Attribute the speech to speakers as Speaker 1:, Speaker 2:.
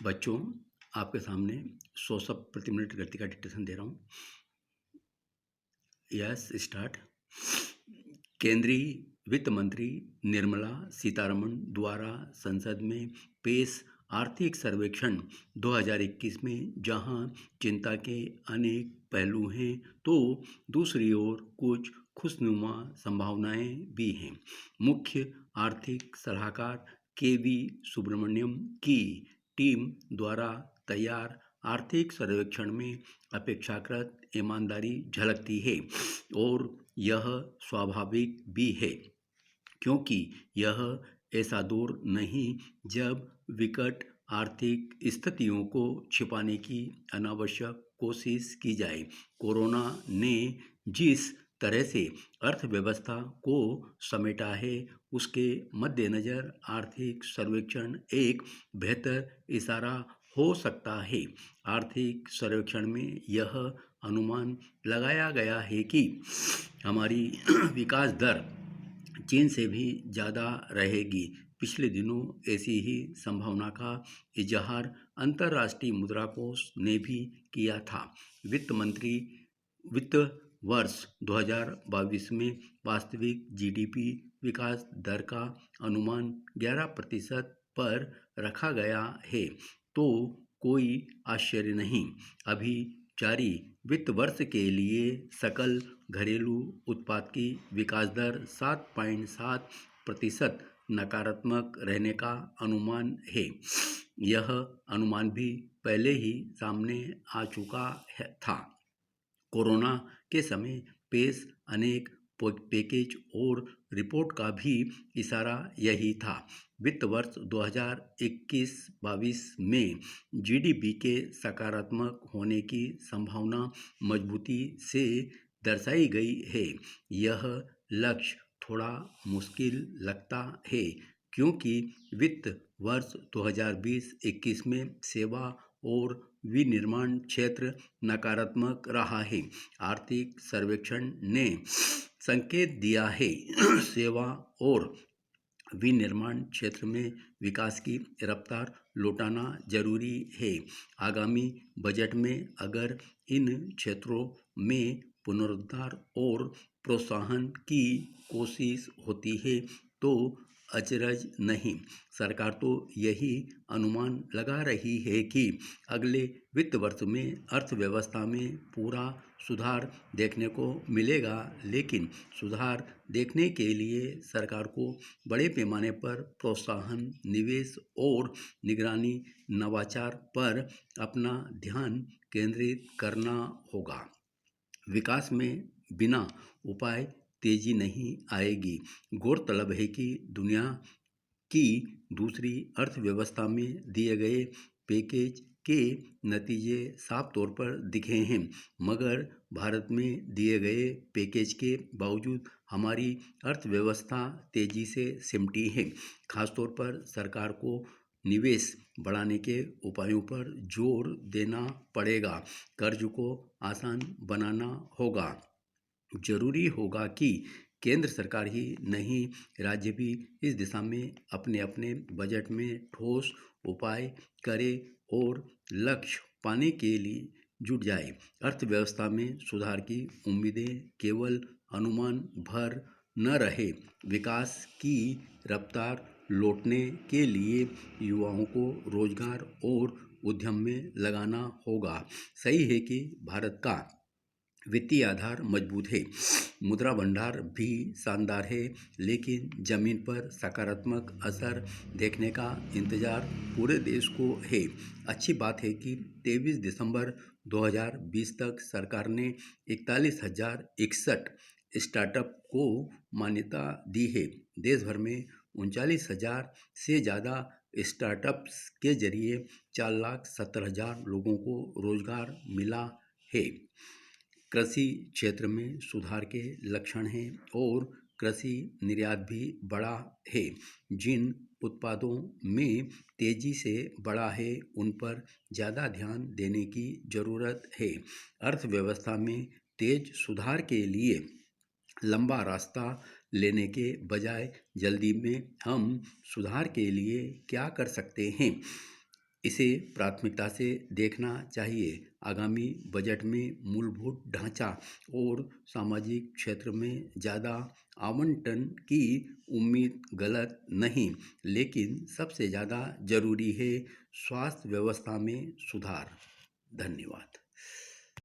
Speaker 1: बच्चों, आपके सामने 100 शब्द प्रति मिनट गति का डिक्टेशन दे रहा हूँ। Yes, start. केंद्रीय वित्त मंत्री निर्मला सीतारमण द्वारा संसद में पेश आर्थिक सर्वेक्षण 2021 में जहां चिंता के अनेक पहलू हैं, तो दूसरी ओर कुछ खुशनुमा संभावनाएं भी हैं। मुख्य आर्थिक सलाहकार केवी सुब्रमण्यम की टीम द्वारा तैयार आर्थिक सर्वेक्षण में अपेक्षाकृत ईमानदारी झलकती है और यह स्वाभाविक भी है, क्योंकि यह ऐसा दौर नहीं जब विकट आर्थिक स्थितियों को छिपाने की अनावश्यक कोशिश की जाए। कोरोना ने जिस तरह से अर्थव्यवस्था को समेटा है, उसके मद्देनज़र आर्थिक सर्वेक्षण एक बेहतर इशारा हो सकता है। आर्थिक सर्वेक्षण में यह अनुमान लगाया गया है कि हमारी विकास दर चीन से भी ज़्यादा रहेगी। पिछले दिनों ऐसी ही संभावना का इजहार अंतर्राष्ट्रीय मुद्रा कोष ने भी किया था। वित्त वर्ष 2022 में वास्तविक जीडीपी विकास दर का अनुमान 11% पर रखा गया है, तो कोई आश्चर्य नहीं। अभी जारी वित्त वर्ष के लिए सकल घरेलू उत्पाद की विकास दर 7.7% नकारात्मक रहने का अनुमान है। यह अनुमान भी पहले ही सामने आ चुका था। कोरोना के समय पेश अनेक पैकेज और रिपोर्ट का भी इशारा यही था। वित्त वर्ष 2021-22 में जीडीपी के सकारात्मक होने की संभावना मजबूती से दर्शाई गई है। यह लक्ष्य थोड़ा मुश्किल लगता है, क्योंकि वित्त वर्ष 2020-21 में सेवा और विनिर्माण क्षेत्र नकारात्मक रहा है। आर्थिक सर्वेक्षण ने संकेत दिया है सेवा और विनिर्माण क्षेत्र में विकास की रफ्तार लौटाना जरूरी है। आगामी बजट में अगर इन क्षेत्रों में पुनरुद्धार और प्रोत्साहन की कोशिश होती है, तो अचरज नहीं। सरकार तो यही अनुमान लगा रही है कि अगले वित्त वर्ष में अर्थव्यवस्था में पूरा सुधार देखने को मिलेगा, लेकिन सुधार देखने के लिए सरकार को बड़े पैमाने पर प्रोत्साहन, निवेश और निगरानी नवाचार पर अपना ध्यान केंद्रित करना होगा। विकास में बिना उपाय तेजी नहीं आएगी। गौरतलब है कि दुनिया की दूसरी अर्थव्यवस्था में दिए गए पैकेज के नतीजे साफ तौर पर दिखे हैं, मगर भारत में दिए गए पैकेज के बावजूद हमारी अर्थव्यवस्था तेजी से सिमटी है। खासतौर पर सरकार को निवेश बढ़ाने के उपायों पर जोर देना पड़ेगा। कर्ज को आसान बनाना होगा। जरूरी होगा कि केंद्र सरकार ही नहीं, राज्य भी इस दिशा में अपने अपने बजट में ठोस उपाय करे और लक्ष्य पाने के लिए जुट जाए। अर्थव्यवस्था में सुधार की उम्मीदें केवल अनुमान भर न रहे। विकास की रफ्तार लौटने के लिए युवाओं को रोजगार और उद्यम में लगाना होगा। सही है कि भारत का वित्तीय आधार मजबूत है, मुद्रा भंडार भी शानदार है, लेकिन जमीन पर सकारात्मक असर देखने का इंतजार पूरे देश को है। अच्छी बात है कि 23 दिसंबर 2020 तक सरकार ने 41,061 स्टार्टअप को मान्यता दी है। देश भर में 39,000 से ज़्यादा स्टार्टअप्स के जरिए 4,70,000 लोगों को रोजगार मिला है। कृषि क्षेत्र में सुधार के लक्षण हैं और कृषि निर्यात भी बढ़ा है। जिन उत्पादों में तेजी से बढ़ा है, उन पर ज़्यादा ध्यान देने की ज़रूरत है। अर्थव्यवस्था में तेज सुधार के लिए लंबा रास्ता लेने के बजाय जल्दी में हम सुधार के लिए क्या कर सकते हैं, इसे प्राथमिकता से देखना चाहिए। आगामी बजट में मूलभूत ढांचा और सामाजिक क्षेत्र में ज़्यादा आवंटन की उम्मीद गलत नहीं, लेकिन सबसे ज़्यादा जरूरी है स्वास्थ्य व्यवस्था में सुधार। धन्यवाद।